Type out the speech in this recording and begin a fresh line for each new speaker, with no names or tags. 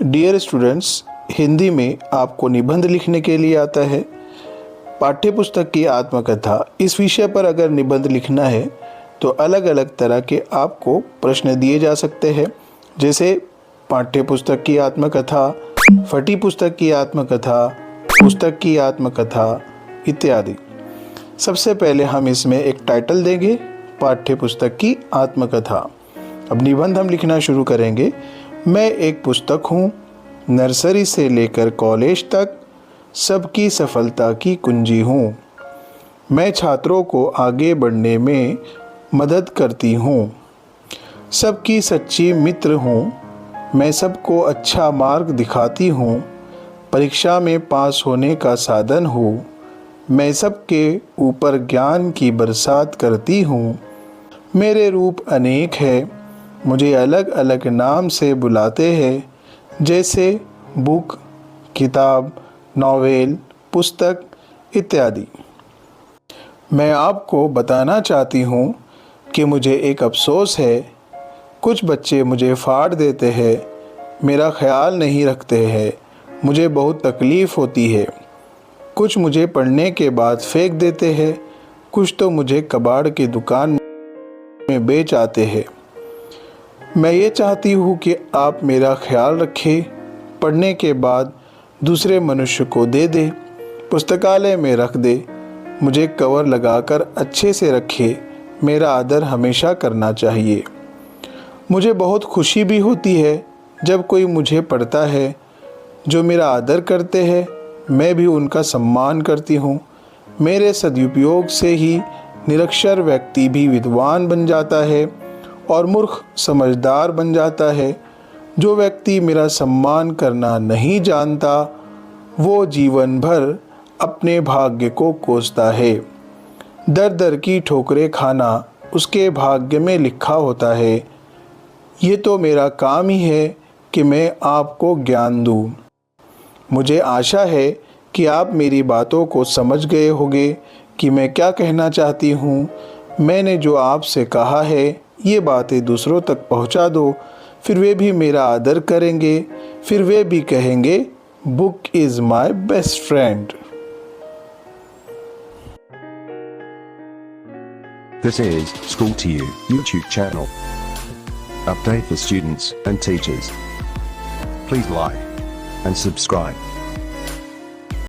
Dear students, Hindi में आपको निबंध लिखने के लिए आता है। पाठ्य पुस्तक की आत्मकथा इस विषय पर अगर निबंध लिखना है तो अलग अलग तरह के आपको प्रश्न दिए जा सकते हैं, जैसे पाठ्य पुस्तक की आत्मकथा, फटी पुस्तक की आत्मकथा, पुस्तक की आत्मकथा इत्यादि। सबसे पहले हम इसमें एक टाइटल देंगे, पाठ्य पुस्तक की आत्मकथा। अब निबंध हम लिखना शुरू करेंगे। मैं एक पुस्तक हूँ, नर्सरी से लेकर कॉलेज तक सबकी सफलता की कुंजी हूँ। मैं छात्रों को आगे बढ़ने में मदद करती हूँ, सबकी सच्ची मित्र हूँ। मैं सबको अच्छा मार्ग दिखाती हूँ, परीक्षा में पास होने का साधन हूँ। मैं सबके ऊपर ज्ञान की बरसात करती हूँ। मेरे रूप अनेक है, मुझे अलग अलग नाम से बुलाते हैं, जैसे बुक, किताब, नॉवेल, पुस्तक इत्यादि। मैं आपको बताना चाहती हूँ कि मुझे एक अफ़सोस है, कुछ बच्चे मुझे फाड़ देते हैं, मेरा ख्याल नहीं रखते हैं, मुझे बहुत तकलीफ़ होती है। कुछ मुझे पढ़ने के बाद फेंक देते हैं, कुछ तो मुझे कबाड़ की दुकान में बेच आते हैं। मैं ये चाहती हूँ कि आप मेरा ख्याल रखें, पढ़ने के बाद दूसरे मनुष्य को दे दें, पुस्तकालय में रख दें, मुझे कवर लगाकर अच्छे से रखें। मेरा आदर हमेशा करना चाहिए। मुझे बहुत खुशी भी होती है जब कोई मुझे पढ़ता है। जो मेरा आदर करते हैं, मैं भी उनका सम्मान करती हूँ। मेरे सदुपयोग से ही निरक्षर व्यक्ति भी विद्वान बन जाता है और मूर्ख समझदार बन जाता है। जो व्यक्ति मेरा सम्मान करना नहीं जानता, वो जीवन भर अपने भाग्य को कोसता है। दर दर की ठोकरें खाना उसके भाग्य में लिखा होता है। ये तो मेरा काम ही है कि मैं आपको ज्ञान दूँ। मुझे आशा है कि आप मेरी बातों को समझ गए होंगे कि मैं क्या कहना चाहती हूँ। मैंने जो आपसे कहा है, ये बातें दूसरों तक पहुँचा दो, फिर वे भी मेरा आदर करेंगे, फिर वे भी कहेंगे book is my best friend.
This is School to You YouTube channel. Update for students and teachers. Please like and subscribe.